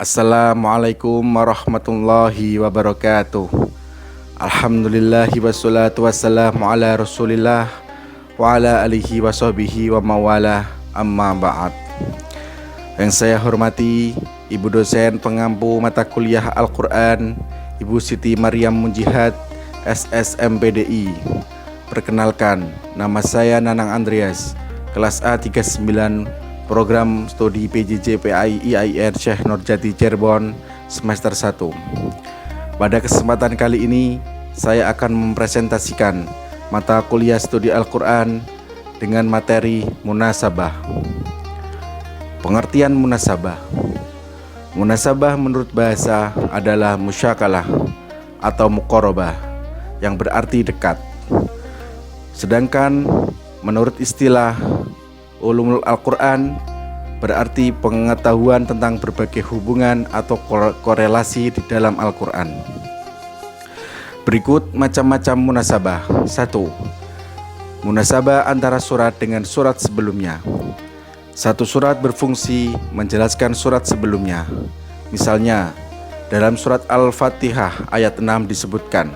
Assalamualaikum warahmatullahi wabarakatuh. Alhamdulillahi wassalatu wassalamu ala rasulillah wa ala alihi wa sahbihi wa mawala amma ba'd. Yang saya hormati Ibu dosen pengampu mata kuliah Al-Quran Ibu Siti Maryam Munjihat SSMPDI. Perkenalkan, nama saya Nanang Andreas, kelas A39, program studi PJJ PAI IAIN Syekh Nurjati Cirebon, semester 1. Pada kesempatan kali ini, saya akan mempresentasikan mata kuliah studi Al-Quran dengan materi munasabah. Pengertian munasabah. Munasabah menurut bahasa adalah musyakalah atau muqarabah, yang berarti dekat. Sedangkan menurut istilah ulumul Al-Quran berarti pengetahuan tentang berbagai hubungan atau korelasi di dalam Al-Quran. Berikut macam-macam munasabah. 1. Munasabah antara surat dengan surat sebelumnya. Satu surat berfungsi menjelaskan surat sebelumnya. Misalnya, dalam surat Al-Fatihah ayat 6 disebutkan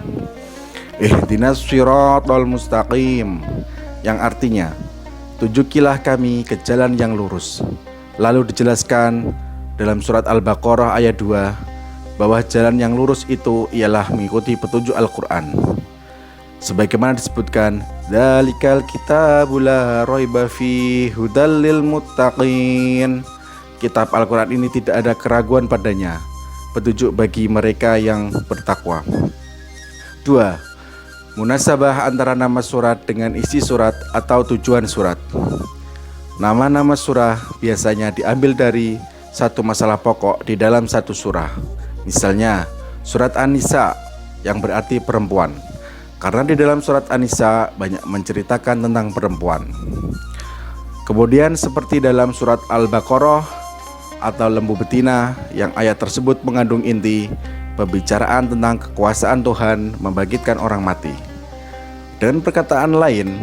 Ihdinas shiratal mustaqim, yang artinya tunjukilah kami ke jalan yang lurus. Lalu dijelaskan dalam surat Al-Baqarah ayat 2 bahwa jalan yang lurus itu ialah mengikuti petunjuk Al-Quran. Sebagaimana disebutkan, Dzalikal kitabul la raiba fihi hudal lil muttaqin. Kitab Al-Quran ini tidak ada keraguan padanya, petunjuk bagi mereka yang bertakwa. 2. Munasabah antara nama surat dengan isi surat atau tujuan surat. Nama-nama surah biasanya diambil dari satu masalah pokok di dalam satu surah. Misalnya, surat An-Nisa yang berarti perempuan, karena di dalam surat An-Nisa banyak menceritakan tentang perempuan. Kemudian seperti dalam surat Al-Baqarah atau lembu betina, yang ayat tersebut mengandung inti pembicaraan tentang kekuasaan Tuhan membangkitkan orang mati. Dan perkataan lain,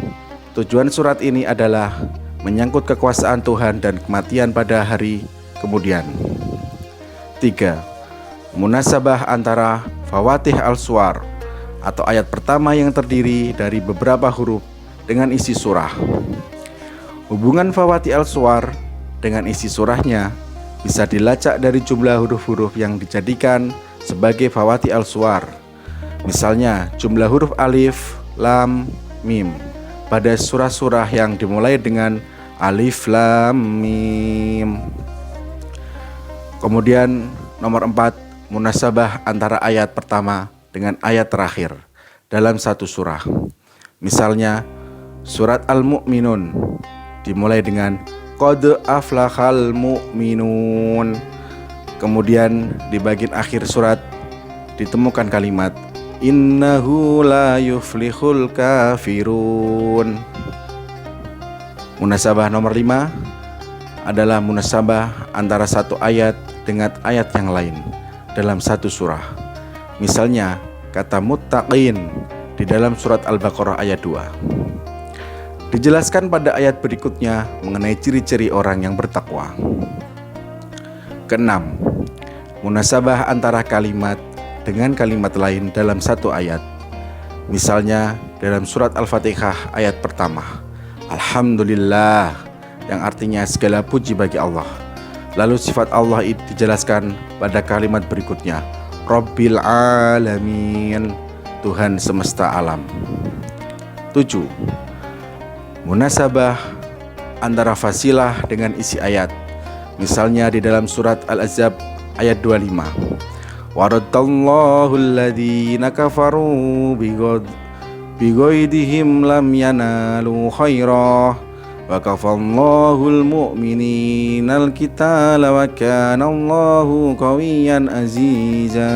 tujuan surat ini adalah menyangkut kekuasaan Tuhan dan kematian pada hari kemudian. 3. Munasabah antara Fawatih al-Suwar atau ayat pertama yang terdiri dari beberapa huruf dengan isi surah. Hubungan Fawatih al-Suwar dengan isi surahnya bisa dilacak dari jumlah huruf-huruf yang dijadikan sebagai Fawatih al-Suwar. Misalnya jumlah huruf alif, lam, mim pada surah-surah yang dimulai dengan alif, lam, mim. Kemudian nomor 4, munasabah antara ayat pertama dengan ayat terakhir dalam satu surah. Misalnya surat Al-Mu'minun dimulai dengan Qad aflahal mu'minun. Kemudian di bagian akhir surat ditemukan kalimat Innahu la yuflihul kafirun. Munasabah nomor 5 adalah munasabah antara satu ayat dengan ayat yang lain dalam satu surah. Misalnya kata muttaqin di dalam surat Al-Baqarah ayat 2. Dijelaskan pada ayat berikutnya mengenai ciri-ciri orang yang bertakwa. Keenam, munasabah antara kalimat dengan kalimat lain dalam satu ayat. Misalnya dalam surat Al-Fatihah ayat pertama, Alhamdulillah, yang artinya segala puji bagi Allah. Lalu sifat Allah itu dijelaskan pada kalimat berikutnya, Rabbil alamin, Tuhan semesta alam. 7. Munasabah antara fasilah dengan isi ayat. Misalnya di dalam surat Al-Ahzab ayat 25. Waradallahu alladhina kafaru bighaidihim lam yanalu khaira wa kafallahu almu'minina alqitala wa kana Allahu qawiyyan aziza.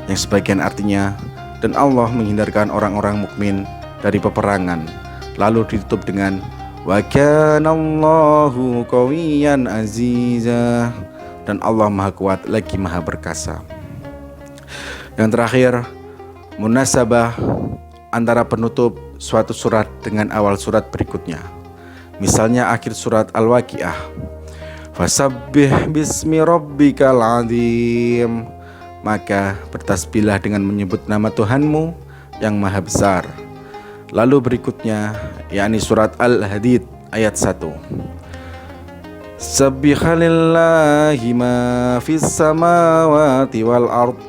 Yang sebagian artinya, dan Allah menghindarkan orang-orang mukmin dari peperangan. Lalu ditutup dengan wa kana Allahu qawiyyan aziza, dan Allah Maha Kuat lagi Maha Perkasa. Yang terakhir, munasabah antara penutup suatu surat dengan awal surat berikutnya. Misalnya akhir surat Al-Waqiah, Fasabbih bismi rabbikal azim. Maka bertasbihlah dengan menyebut nama Tuhanmu yang maha besar. Lalu berikutnya, yakni surat Al-Hadid ayat 1. Sabbihalillahi ma fis samawati wal ard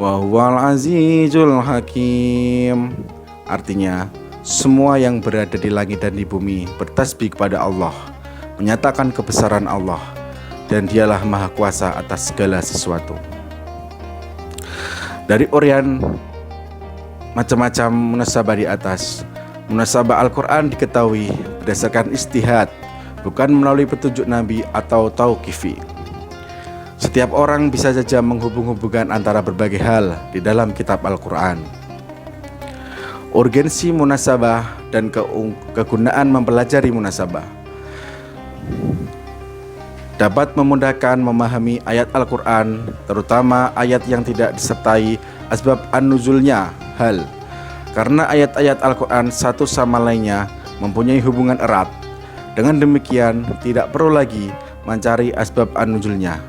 wa huwal azizul hakim. Artinya, semua yang berada di langit dan di bumi bertasbih kepada Allah, menyatakan kebesaran Allah, dan dialah maha kuasa atas segala sesuatu. Dari uraian macam-macam munasabah di atas, munasabah Al-Quran diketahui berdasarkan istihad, bukan melalui petunjuk Nabi atau tauqifi. Setiap orang bisa saja menghubung-hubungkan antara berbagai hal di dalam kitab Al-Quran. Urgensi munasabah dan kegunaan mempelajari munasabah dapat memudahkan memahami ayat Al-Quran, terutama ayat yang tidak disertai asbab an-nuzulnya hal. Karena ayat-ayat Al-Quran satu sama lainnya mempunyai hubungan erat. Dengan demikian, tidak perlu lagi mencari asbab an-nuzulnya,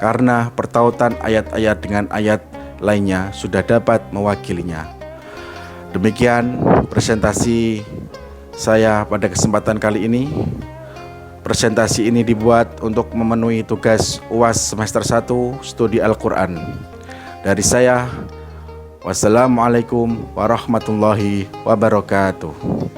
karena pertautan ayat-ayat dengan ayat lainnya sudah dapat mewakilinya. Demikian presentasi saya pada kesempatan kali ini. Presentasi ini dibuat untuk memenuhi tugas UAS semester 1 Studi Al-Quran. Dari saya, wassalamualaikum warahmatullahi wabarakatuh.